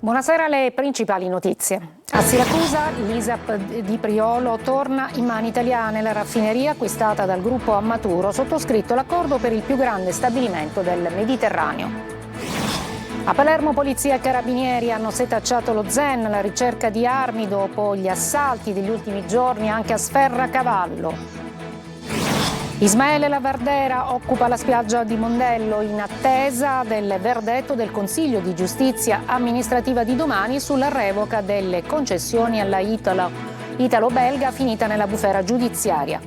Buonasera, le principali notizie. A Siracusa l'ISAB di Priolo torna in mani italiane. La raffineria acquistata dal gruppo Ammaturo ha sottoscritto l'accordo per il più grande stabilimento del Mediterraneo. A Palermo polizia e carabinieri hanno setacciato lo Zen alla ricerca di armi dopo gli assalti degli ultimi giorni anche a Sferracavallo. Ismaele Lavardera occupa la spiaggia di Mondello in attesa del verdetto del Consiglio di Giustizia amministrativa di domani sulla revoca delle concessioni alla italo-belga finita nella bufera giudiziaria.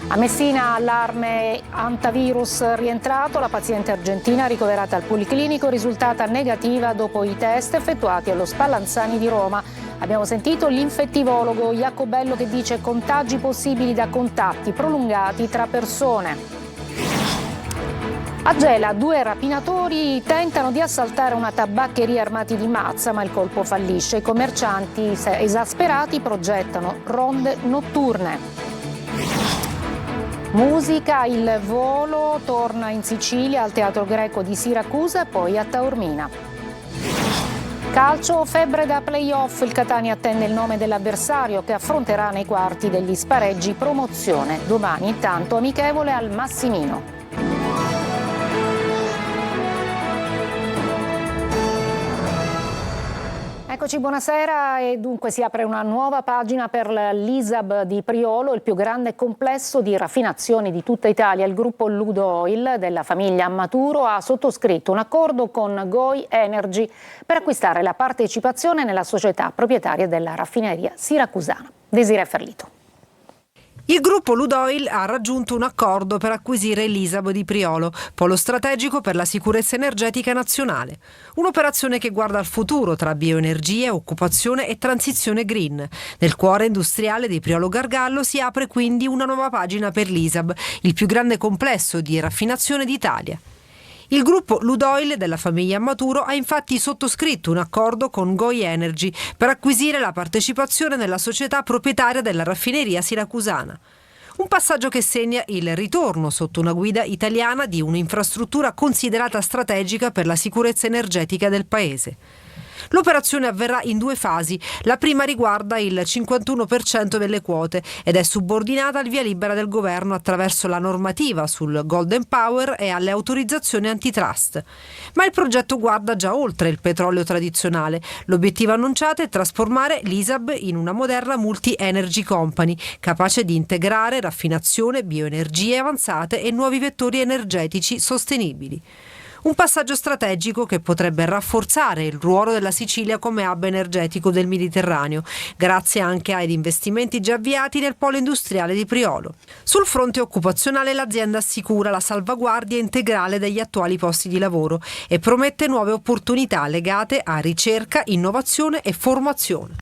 A Messina allarme antivirus rientrato, la paziente argentina ricoverata al Policlinico risultata negativa dopo i test effettuati allo Spallanzani di Roma. Abbiamo sentito l'infettivologo Jacobello che dice contagi possibili da contatti prolungati tra persone. A Gela 2 rapinatori tentano di assaltare una tabaccheria armati di mazza, ma il colpo fallisce. I commercianti esasperati progettano ronde notturne. Musica, il volo torna in Sicilia al Teatro Greco di Siracusa e poi a Taormina. Calcio, febbre da play-off, il Catania attende il nome dell'avversario che affronterà nei quarti degli spareggi promozione. Domani intanto amichevole al Massimino. Eccoci, buonasera, e dunque si apre una nuova pagina per l'ISAB di Priolo, il più grande complesso di raffinazione di tutta Italia. Il gruppo Ludoil della famiglia Ammaturo ha sottoscritto un accordo con Goi Energy per acquistare la partecipazione nella società proprietaria della raffineria siracusana. Desiree Ferlito. Il gruppo Ludoil ha raggiunto un accordo per acquisire l'ISAB di Priolo, polo strategico per la sicurezza energetica nazionale. Un'operazione che guarda al futuro tra bioenergie, occupazione e transizione green. Nel cuore industriale di Priolo Gargallo si apre quindi una nuova pagina per l'ISAB, il più grande complesso di raffinazione d'Italia. Il gruppo Ludoil della famiglia Ammaturo ha infatti sottoscritto un accordo con Goi Energy per acquisire la partecipazione nella società proprietaria della raffineria siracusana. Un passaggio che segna il ritorno sotto una guida italiana di un'infrastruttura considerata strategica per la sicurezza energetica del paese. L'operazione avverrà in 2 fasi. La prima riguarda il 51% delle quote ed è subordinata al via libera del governo attraverso la normativa sul Golden Power e alle autorizzazioni antitrust. Ma il progetto guarda già oltre il petrolio tradizionale. L'obiettivo annunciato è trasformare l'ISAB in una moderna multi-energy company, capace di integrare raffinazione, bioenergie avanzate e nuovi vettori energetici sostenibili. Un passaggio strategico che potrebbe rafforzare il ruolo della Sicilia come hub energetico del Mediterraneo, grazie anche ad investimenti già avviati nel polo industriale di Priolo. Sul fronte occupazionale l'azienda assicura la salvaguardia integrale degli attuali posti di lavoro e promette nuove opportunità legate a ricerca, innovazione e formazione.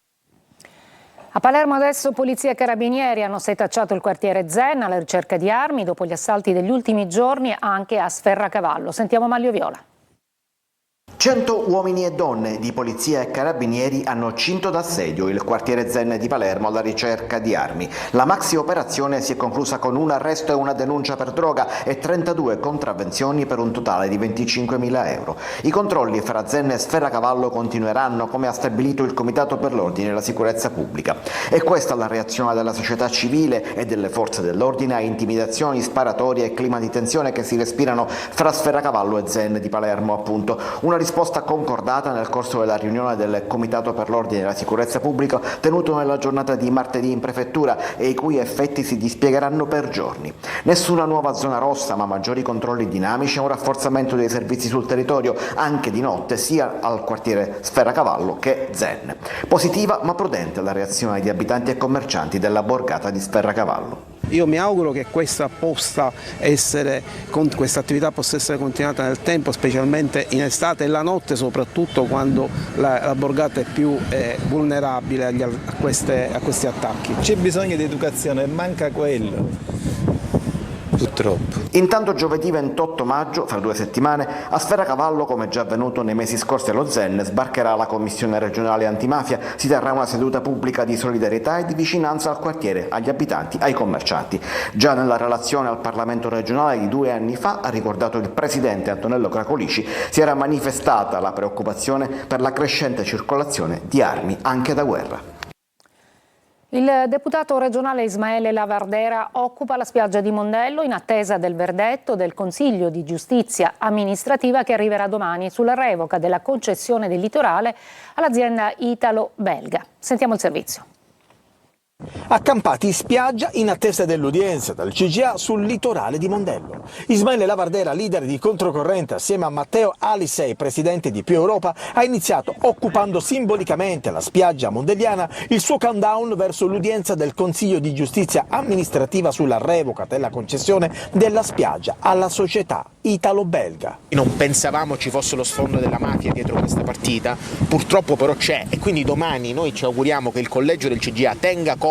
A Palermo adesso polizia e carabinieri hanno setacciato il quartiere Zen alla ricerca di armi dopo gli assalti degli ultimi giorni anche a Sferracavallo. Sentiamo Maglio Viola. 100 uomini e donne di polizia e carabinieri hanno cinto d'assedio il quartiere Zen di Palermo alla ricerca di armi. La maxi operazione si è conclusa con un arresto e una denuncia per droga e 32 contravvenzioni per un totale di 25.000 euro. I controlli fra Zen e Sferracavallo continueranno, come ha stabilito il Comitato per l'Ordine e la Sicurezza Pubblica. E questa la reazione della società civile e delle forze dell'ordine a intimidazioni, sparatorie e clima di tensione che si respirano fra Sferracavallo e Zen di Palermo, appunto. Una risposta concordata nel corso della riunione del Comitato per l'Ordine e la Sicurezza Pubblica tenuto nella giornata di martedì in prefettura e i cui effetti si dispiegheranno per giorni. Nessuna nuova zona rossa, ma maggiori controlli dinamici e un rafforzamento dei servizi sul territorio anche di notte sia al quartiere Sferracavallo che Zen. Positiva ma prudente la reazione di abitanti e commercianti della borgata di Sferracavallo. Io mi auguro che questa attività possa essere continuata nel tempo, specialmente in estate e la notte, soprattutto quando la borgata è più vulnerabile a questi attacchi. C'è bisogno di educazione, manca quello. purtroppo. Intanto giovedì 28 maggio, fra 2 settimane, a Sferacavallo, come già avvenuto nei mesi scorsi allo Zen, sbarcherà la Commissione regionale antimafia, si terrà una seduta pubblica di solidarietà e di vicinanza al quartiere, agli abitanti, ai commercianti. Già nella relazione al Parlamento regionale di 2 anni fa, ha ricordato il presidente Antonello Cracolici, si era manifestata la preoccupazione per la crescente circolazione di armi anche da guerra. Il deputato regionale Ismaele Lavardera occupa la spiaggia di Mondello in attesa del verdetto del Consiglio di Giustizia amministrativa che arriverà domani sulla revoca della concessione del litorale all'azienda italo-belga. Sentiamo il servizio. Accampati in spiaggia in attesa dell'udienza del CGA sul litorale di Mondello. Ismaele Lavardera, leader di Controcorrente assieme a Matteo Alisei, presidente di Più Europa, ha iniziato occupando simbolicamente la spiaggia mondelliana il suo countdown verso l'udienza del Consiglio di Giustizia amministrativa sulla revoca della concessione della spiaggia alla società italo-belga. Non pensavamo ci fosse lo sfondo della mafia dietro questa partita, purtroppo però c'è, e quindi domani noi ci auguriamo che il collegio del CGA tenga conto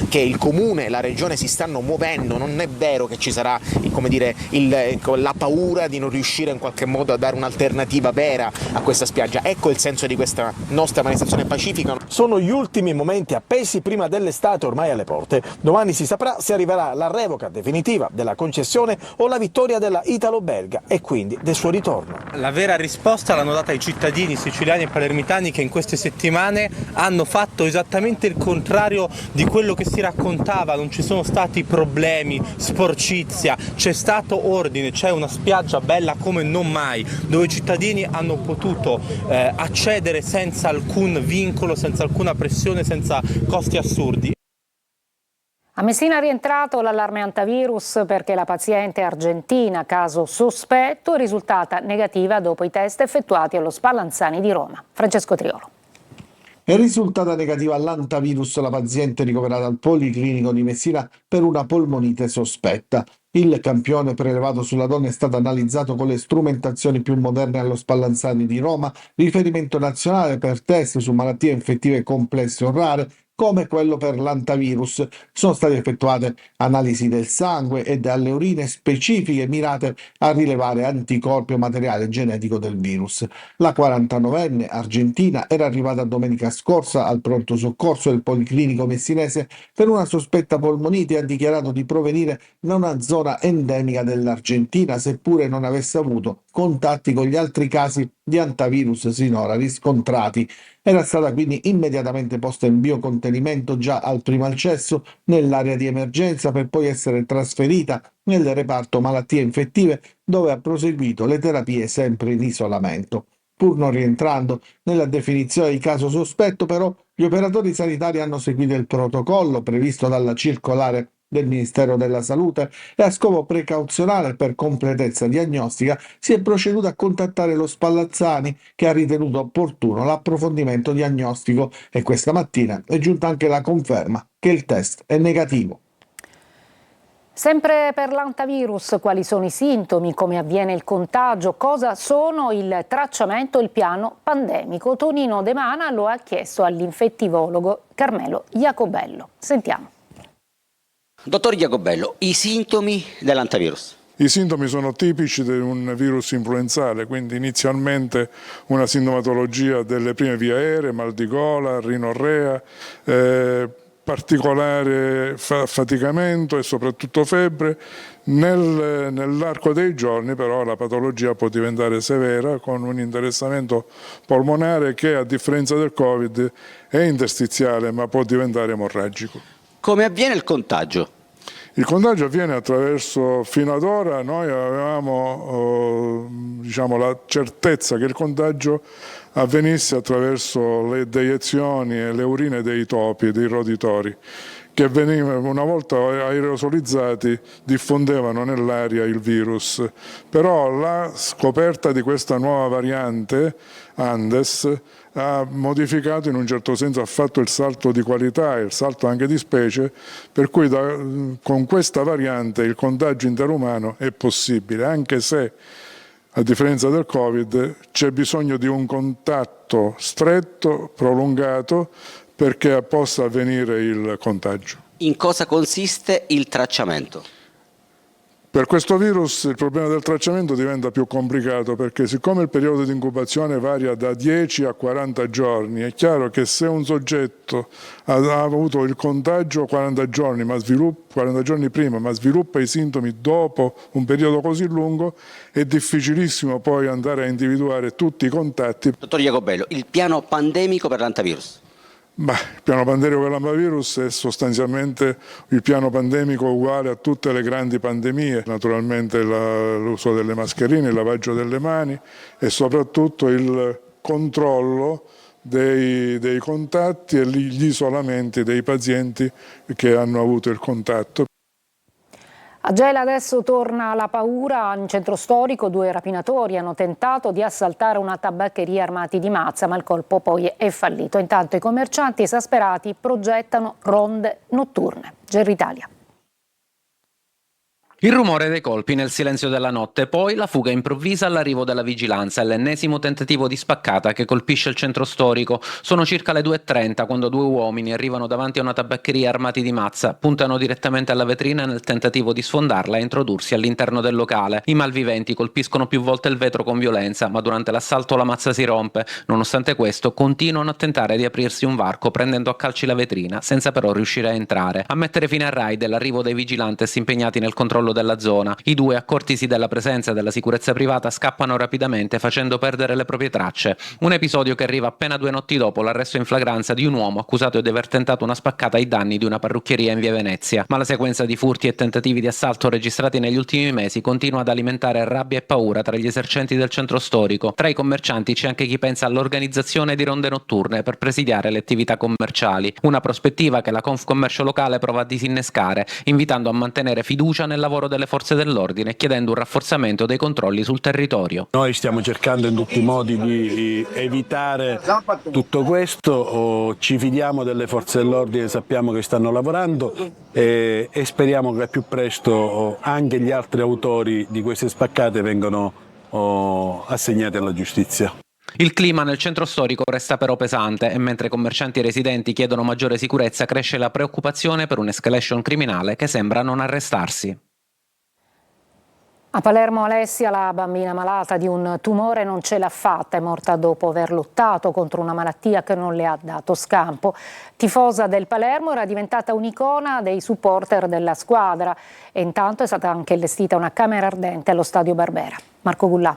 che il comune e la regione si stanno muovendo. Non è vero che ci sarà, come dire, la paura di non riuscire in qualche modo a dare un'alternativa vera a questa spiaggia. Ecco il senso di questa nostra manifestazione pacifica. Sono gli ultimi momenti appesi prima dell'estate ormai alle porte. Domani si saprà se arriverà la revoca definitiva della concessione o la vittoria della italo-belga e quindi del suo ritorno. La vera risposta l'hanno data i cittadini siciliani e palermitani che in queste settimane hanno fatto esattamente il contrario di quello che si raccontava. Non ci sono stati problemi, sporcizia, c'è stato ordine, c'è una spiaggia bella come non mai, dove i cittadini hanno potuto accedere senza alcun vincolo, senza alcuna pressione, senza costi assurdi. A Messina è rientrato l'allarme antivirus perché la paziente argentina, caso sospetto, è risultata negativa dopo i test effettuati allo Spallanzani di Roma. Francesco Triolo. È risultata negativa all'antivirus la paziente ricoverata al Policlinico di Messina per una polmonite sospetta. Il campione prelevato sulla donna è stato analizzato con le strumentazioni più moderne allo Spallanzani di Roma, riferimento nazionale per test su malattie infettive complesse o rare, come quello per l'antivirus. Sono state effettuate analisi del sangue e dalle urine specifiche mirate a rilevare anticorpi o materiale genetico del virus. La 49enne argentina era arrivata domenica scorsa al pronto soccorso del Policlinico messinese per una sospetta polmonite e ha dichiarato di provenire da una zona endemica dell'Argentina, seppure non avesse avuto contatti con gli altri casi di antivirus sinora riscontrati. Era stata quindi immediatamente posta in biocontenimento già al primo accesso nell'area di emergenza per poi essere trasferita nel reparto malattie infettive, dove ha proseguito le terapie sempre in isolamento. Pur non rientrando nella definizione di caso sospetto, però, gli operatori sanitari hanno seguito il protocollo previsto dalla circolare del Ministero della Salute e a scopo precauzionale per completezza diagnostica si è proceduto a contattare lo Spallanzani, che ha ritenuto opportuno l'approfondimento diagnostico, e questa mattina è giunta anche la conferma che il test è negativo. Sempre per l'antivirus, quali sono i sintomi, come avviene il contagio, cosa sono il tracciamento e il piano pandemico? Tonino De Mana lo ha chiesto all'infettivologo Carmelo Jacobello. Sentiamo. Dottor Jacobello, i sintomi dell'antivirus? I sintomi sono tipici di un virus influenzale, quindi inizialmente una sintomatologia delle prime vie aeree, mal di gola, rinorrea, particolare affaticamento e soprattutto febbre. Nell'arco dei giorni però la patologia può diventare severa con un interessamento polmonare che, a differenza del Covid, è interstiziale ma può diventare emorragico. Come avviene il contagio? Il contagio avviene attraverso, fino ad ora noi avevamo la certezza che il contagio avvenisse attraverso le deiezioni e le urine dei topi, dei roditori, che venivano una volta aerosolizzati, diffondevano nell'aria il virus. Però la scoperta di questa nuova variante, Andes, ha modificato in un certo senso, ha fatto il salto di qualità e il salto anche di specie, per cui con questa variante il contagio interumano è possibile, anche se a differenza del Covid c'è bisogno di un contatto stretto, prolungato, perché possa avvenire il contagio. In cosa consiste il tracciamento? Per questo virus il problema del tracciamento diventa più complicato perché siccome il periodo di incubazione varia da 10 a 40 giorni, è chiaro che se un soggetto ha avuto il contagio 40 giorni prima ma sviluppa i sintomi dopo un periodo così lungo, è difficilissimo poi andare a individuare tutti i contatti. Dottor Jacobello, il piano pandemico per l'antivirus? Il piano pandemico per l'antivirus è sostanzialmente il piano pandemico uguale a tutte le grandi pandemie, naturalmente l'uso delle mascherine, il lavaggio delle mani e soprattutto il controllo dei contatti e gli isolamenti dei pazienti che hanno avuto il contatto. A Gela adesso torna la paura. In centro storico 2 rapinatori hanno tentato di assaltare una tabaccheria armati di mazza, ma il colpo poi è fallito. Intanto i commercianti esasperati progettano ronde notturne. Ger Italia. Il rumore dei colpi nel silenzio della notte, poi la fuga improvvisa all'arrivo della vigilanza, l'ennesimo tentativo di spaccata che colpisce il centro storico. Sono circa le 2:30 quando 2 uomini arrivano davanti a una tabaccheria armati di mazza, puntano direttamente alla vetrina nel tentativo di sfondarla e introdursi all'interno del locale. I malviventi colpiscono più volte il vetro con violenza, ma durante l'assalto la mazza si rompe. Nonostante questo, continuano a tentare di aprirsi un varco prendendo a calci la vetrina, senza però riuscire a entrare. A mettere fine al raid è l'arrivo dei vigilantes impegnati nel controllo della zona. I 2, accortisi della presenza della sicurezza privata, scappano rapidamente facendo perdere le proprie tracce. Un episodio che arriva appena 2 notti dopo l'arresto in flagranza di un uomo accusato di aver tentato una spaccata ai danni di una parrucchieria in via Venezia. Ma la sequenza di furti e tentativi di assalto registrati negli ultimi mesi continua ad alimentare rabbia e paura tra gli esercenti del centro storico. Tra i commercianti c'è anche chi pensa all'organizzazione di ronde notturne per presidiare le attività commerciali. Una prospettiva che la Confcommercio locale prova a disinnescare, invitando a mantenere fiducia nel lavoro delle forze dell'ordine e chiedendo un rafforzamento dei controlli sul territorio. Noi stiamo cercando in tutti i modi di evitare tutto questo, ci fidiamo delle forze dell'ordine, sappiamo che stanno lavorando e speriamo che al più presto anche gli altri autori di queste spaccate vengano assegnati alla giustizia. Il clima nel centro storico resta però pesante e mentre commercianti e residenti chiedono maggiore sicurezza cresce la preoccupazione per un'escalation criminale che sembra non arrestarsi. A Palermo Alessia, la bambina malata di un tumore, non ce l'ha fatta, è morta dopo aver lottato contro una malattia che non le ha dato scampo. Tifosa del Palermo, era diventata un'icona dei supporter della squadra e intanto è stata anche allestita una camera ardente allo stadio Barbera. Marco Gullà.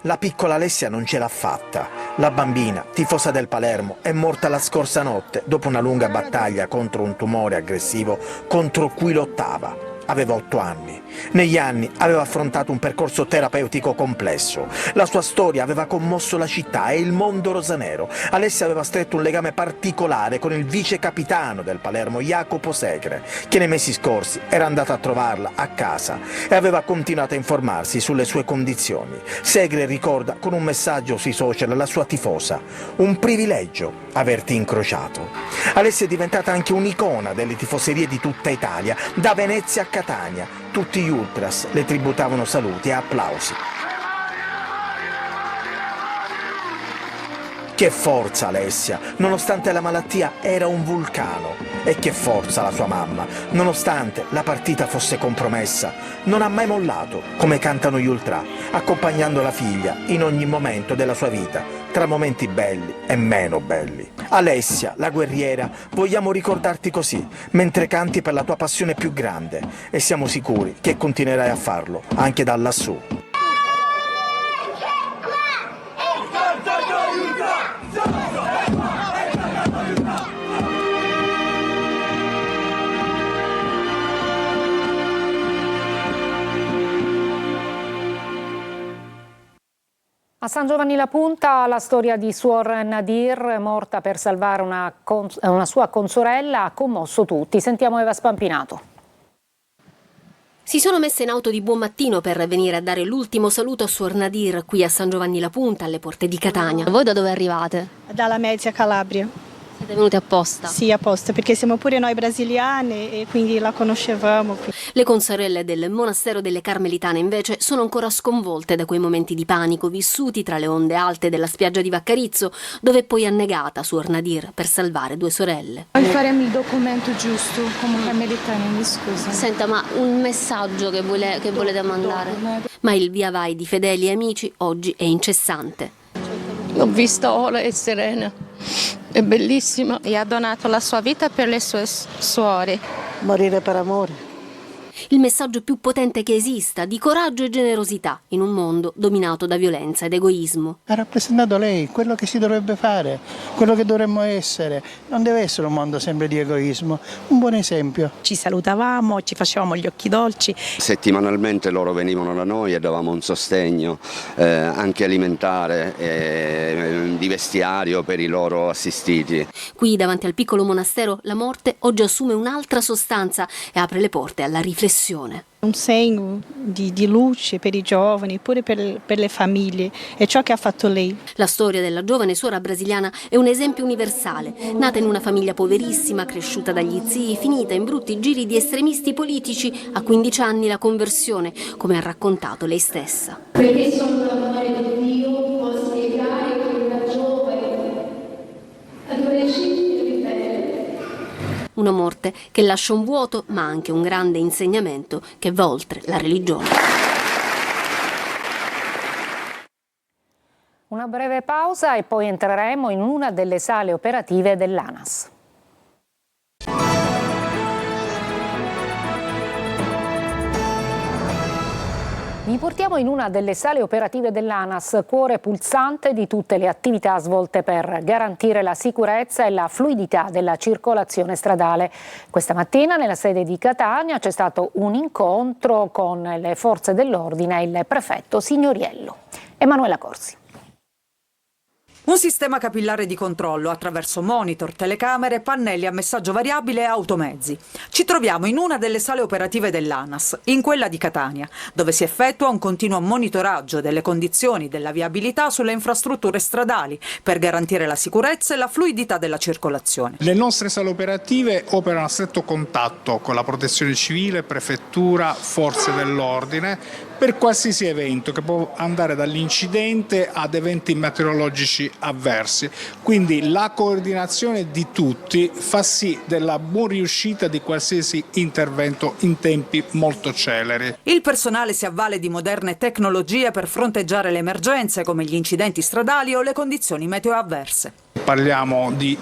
La piccola Alessia non ce l'ha fatta. La bambina, tifosa del Palermo, è morta la scorsa notte dopo una lunga battaglia contro un tumore aggressivo contro cui lottava. Aveva 8 anni. Negli anni aveva affrontato un percorso terapeutico complesso. La sua storia aveva commosso la città e il mondo rosanero. Alessia aveva stretto un legame particolare con il vice capitano del Palermo, Jacopo Segre, che nei mesi scorsi era andato a trovarla a casa e aveva continuato a informarsi sulle sue condizioni. Segre ricorda con un messaggio sui social la sua tifosa: un privilegio averti incrociato. Alessia è diventata anche un'icona delle tifoserie di tutta Italia, da Venezia a Catania. Tutti gli ultras le tributavano saluti e applausi. Che forza Alessia, nonostante la malattia era un vulcano. E che forza la sua mamma, nonostante la partita fosse compromessa. Non ha mai mollato, come cantano gli ultra, accompagnando la figlia in ogni momento della sua vita, tra momenti belli e meno belli. Alessia, la guerriera, vogliamo ricordarti così, mentre canti per la tua passione più grande, e siamo sicuri che continuerai a farlo, anche da lassù. A San Giovanni La Punta la storia di Suor Nadir, morta per salvare una sua consorella, ha commosso tutti. Sentiamo Eva Spampinato. Si sono messe in auto di buon mattino per venire a dare l'ultimo saluto a Suor Nadir qui a San Giovanni La Punta, alle porte di Catania. Voi da dove arrivate? Dalla Mezia Calabria. Siete venuti apposta? Sì, apposta, perché siamo pure noi brasiliani e quindi la conoscevamo. Le consorelle del monastero delle Carmelitane invece sono ancora sconvolte da quei momenti di panico vissuti tra le onde alte della spiaggia di Vaccarizzo, dove è poi annegata Suor Nadir per salvare 2 sorelle. Noi faremo il documento giusto come Carmelitane, mi scusa. Senta, ma un messaggio che volete mandare? Ma il via vai di fedeli e amici oggi è incessante. L'ho vista ora, è serena, è bellissima e ha donato la sua vita per le sue suore. Morire per amore. Il messaggio più potente che esista, di coraggio e generosità in un mondo dominato da violenza ed egoismo. Ha rappresentato lei quello che si dovrebbe fare, quello che dovremmo essere. Non deve essere un mondo sempre di egoismo, un buon esempio. Ci salutavamo, ci facevamo gli occhi dolci. Settimanalmente loro venivano da noi e davamo un sostegno anche alimentare, di vestiario per i loro assistiti. Qui davanti al piccolo monastero la morte oggi assume un'altra sostanza e apre le porte alla riflessione. Un segno di luce per i giovani, pure per le famiglie, è ciò che ha fatto lei. La storia della giovane suora brasiliana è un esempio universale, nata in una famiglia poverissima, cresciuta dagli zii, finita in brutti giri di estremisti politici, a 15 anni la conversione, come ha raccontato lei stessa. Perché sono l'amore di Dio, può spiegare che una giovane adolescente una morte che lascia un vuoto, ma anche un grande insegnamento che va oltre la religione. Una breve pausa e poi entreremo in una delle sale operative dell'ANAS. Vi portiamo in una delle sale operative dell'ANAS, cuore pulsante di tutte le attività svolte per garantire la sicurezza e la fluidità della circolazione stradale. Questa mattina nella sede di Catania c'è stato un incontro con le forze dell'ordine e il prefetto Signoriello. Emanuela Corsi. Un sistema capillare di controllo attraverso monitor, telecamere, pannelli a messaggio variabile e automezzi. Ci troviamo in una delle sale operative dell'ANAS, in quella di Catania, dove si effettua un continuo monitoraggio delle condizioni della viabilità sulle infrastrutture stradali per garantire la sicurezza e la fluidità della circolazione. Le nostre sale operative operano a stretto contatto con la Protezione Civile, Prefettura, Forze dell'Ordine per qualsiasi evento che può andare dall'incidente ad eventi meteorologici avversi. Quindi la coordinazione di tutti fa sì della buona riuscita di qualsiasi intervento in tempi molto celeri. Il personale si avvale di moderne tecnologie per fronteggiare le emergenze come gli incidenti stradali o le condizioni meteo avverse. Parliamo di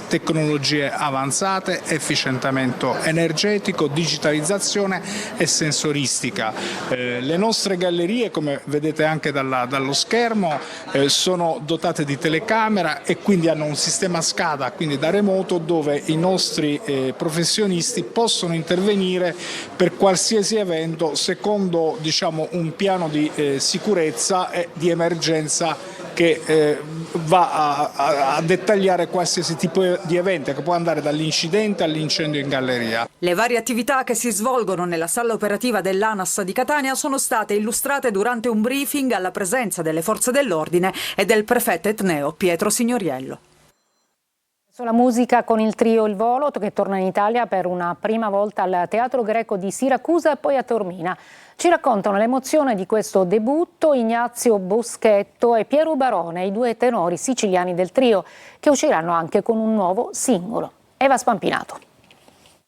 tecnologie avanzate, efficientamento energetico, digitalizzazione e sensoristica. Le nostre gallerie, come vedete anche dallo schermo, sono dotate di telecamera e quindi hanno un sistema SCADA, quindi da remoto, dove i nostri professionisti possono intervenire per qualsiasi evento secondo, diciamo, un piano di sicurezza e di emergenza che va a dettagliare qualsiasi tipo di evento che può andare dall'incidente all'incendio in galleria. Le varie attività che si svolgono nella sala operativa dell'ANAS di Catania sono state illustrate durante un briefing alla presenza delle forze dell'ordine e del prefetto etneo Pietro Signoriello. La musica con il trio Il Volo che torna in Italia per una prima volta al Teatro Greco di Siracusa e poi a Taormina. Ci raccontano l'emozione di questo debutto Ignazio Boschetto e Piero Barone, i 2 tenori siciliani del trio, che usciranno anche con un nuovo singolo. Eva Spampinato.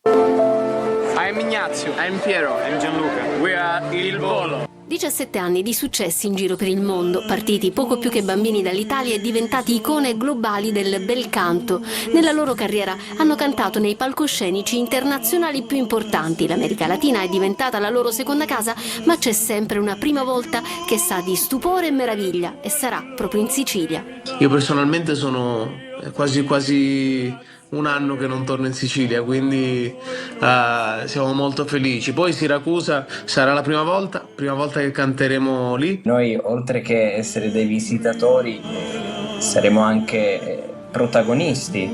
I'm Ignazio, I'm Piero, I'm Gianluca. We are Il Volo. 17 anni di successi in giro per il mondo, partiti poco più che bambini dall'Italia e diventati icone globali del bel canto. Nella loro carriera hanno cantato nei palcoscenici internazionali più importanti. L'America Latina è diventata la loro seconda casa, ma c'è sempre una prima volta che sa di stupore e meraviglia, e sarà proprio in Sicilia. Io personalmente sono quasi un anno che non torno in Sicilia, quindi siamo molto felici. Poi Siracusa sarà la prima volta che canteremo lì. Noi, oltre che essere dei visitatori, saremo anche protagonisti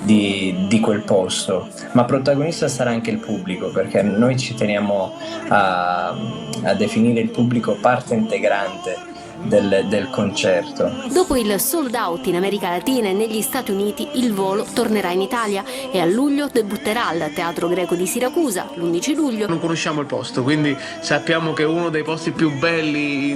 di quel posto, ma protagonista sarà anche il pubblico, perché noi ci teniamo a definire il pubblico parte integrante del concerto. Dopo il sold out in America Latina e negli Stati Uniti, il volo tornerà in Italia e a luglio debutterà al Teatro Greco di Siracusa, l'11 luglio. Non conosciamo il posto, quindi sappiamo che è uno dei posti più belli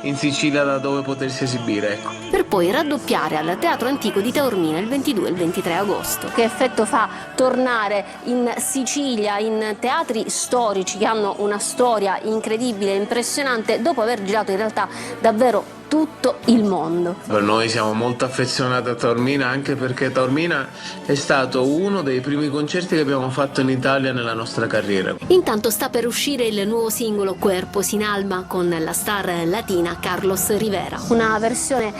in Sicilia da dove potersi esibire, ecco. Per poi raddoppiare al Teatro Antico di Taormina il 22 e il 23 agosto. Che effetto fa tornare in Sicilia, in teatri storici che hanno una storia incredibile e impressionante, dopo aver girato in realtà davvero tutto il mondo. Per noi siamo molto affezionati a Taormina, anche perché Taormina è stato uno dei primi concerti che abbiamo fatto in Italia nella nostra carriera. Intanto sta per uscire il nuovo singolo Cuerpo sin alma con la star latina Carlos Rivera, una versione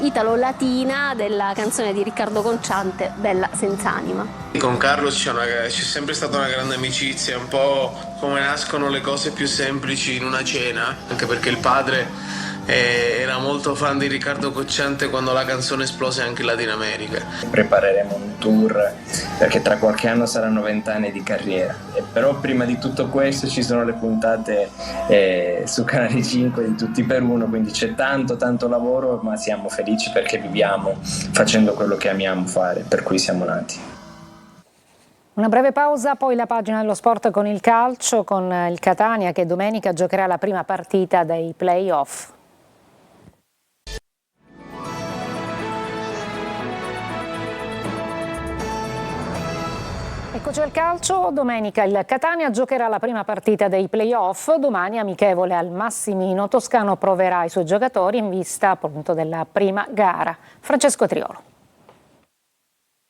italo-latina della canzone di Riccardo Cocciante, Bella senz'anima. Con Carlos c'è sempre stata una grande amicizia, un po' come nascono le cose più semplici in una cena, anche perché il padre era molto fan di Riccardo Cocciante quando la canzone esplose anche in Latino America. Prepareremo un tour perché tra qualche anno saranno 20 anni di carriera, però prima di tutto questo ci sono le puntate su Canale 5 di Tutti per Uno, quindi c'è tanto lavoro, ma siamo felici perché viviamo facendo quello che amiamo fare, per cui siamo nati. Una breve pausa, poi la pagina dello sport con il calcio, con il Catania che domenica giocherà la prima partita dei play-off. Eccoci al calcio, domenica il Catania giocherà la prima partita dei play-off, domani amichevole al Massimino, Toscano proverà i suoi giocatori in vista appunto della prima gara. Francesco Triolo.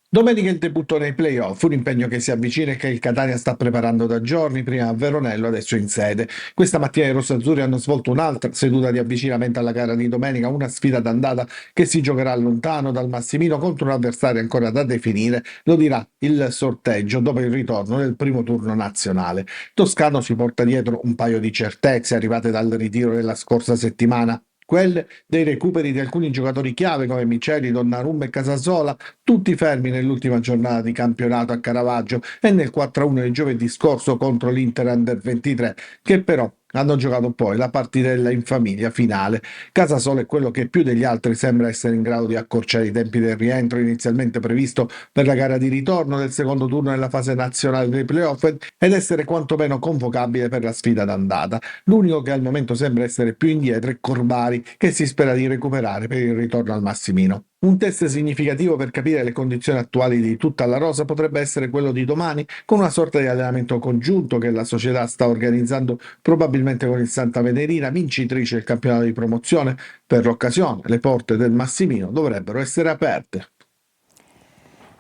Domenica il debutto nei play-off, un impegno che si avvicina e che il Catania sta preparando da giorni, prima a Veronello, adesso in sede. Questa mattina i rossazzurri hanno svolto un'altra seduta di avvicinamento alla gara di domenica, una sfida d'andata che si giocherà lontano dal Massimino contro un avversario ancora da definire, lo dirà il sorteggio dopo il ritorno del primo turno nazionale. Toscano si porta dietro un paio di certezze arrivate dal ritiro della scorsa settimana, quelle dei recuperi di alcuni giocatori chiave come Miceli, Donnarumma e Casasola, tutti fermi nell'ultima giornata di campionato a Caravaggio e nel 4-1 di giovedì scorso contro l'Inter Under 23, che però hanno giocato poi la partitella in famiglia finale. Casasola è quello che più degli altri sembra essere in grado di accorciare i tempi del rientro inizialmente previsto per la gara di ritorno del secondo turno nella fase nazionale dei playoff ed essere quantomeno convocabile per la sfida d'andata. L'unico che al momento sembra essere più indietro è Corbari, che si spera di recuperare per il ritorno al Massimino. Un test significativo per capire le condizioni attuali di tutta la rosa potrebbe essere quello di domani, con una sorta di allenamento congiunto che la società sta organizzando probabilmente con il Santa Venerina, vincitrice del campionato di promozione. Per l'occasione le porte del Massimino dovrebbero essere aperte.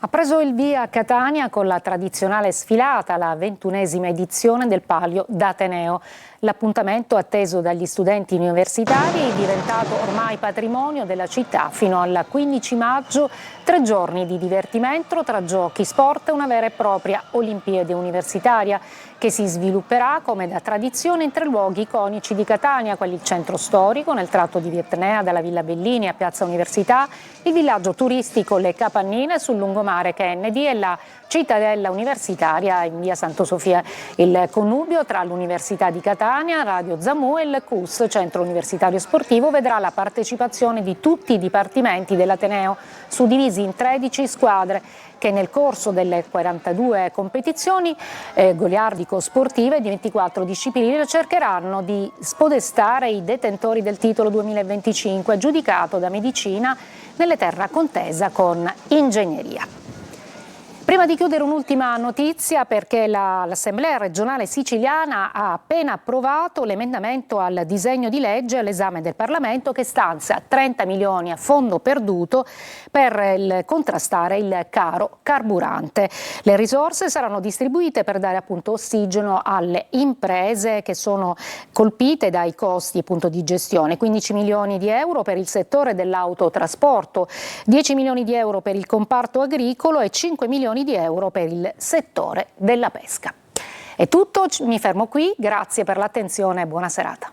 Ha preso il via a Catania con la tradizionale sfilata, la 21esima edizione del Palio d'Ateneo. L'appuntamento atteso dagli studenti universitari è diventato ormai patrimonio della città fino al 15 maggio, 3 giorni di divertimento tra giochi, sport e una vera e propria Olimpiade universitaria che si svilupperà come da tradizione in 3 luoghi iconici di Catania, quelli il centro storico nel tratto di Vietnea dalla Villa Bellini a Piazza Università, il villaggio turistico Le Capannine sul lungomare Kennedy e la cittadella universitaria in via Santo Sofia. Il connubio tra l'Università di Catania, Radio Zamu e il CUS, Centro Universitario Sportivo, vedrà la partecipazione di tutti i dipartimenti dell'Ateneo, suddivisi in 13 squadre, che nel corso delle 42 competizioni goliardico-sportive di 24 discipline cercheranno di spodestare i detentori del titolo 2025, giudicato da medicina nell'eterna contesa con ingegneria. Prima di chiudere un'ultima notizia, perché l'Assemblea regionale siciliana ha appena approvato l'emendamento al disegno di legge all'esame del Parlamento che stanzia 30 milioni a fondo perduto per contrastare il caro carburante. Le risorse saranno distribuite per dare appunto ossigeno alle imprese che sono colpite dai costi appunto di gestione. 15 milioni di euro per il settore dell'autotrasporto, 10 milioni di euro per il comparto agricolo e 5 milioni di euro per il settore della pesca. È tutto, mi fermo qui, grazie per l'attenzione e buona serata.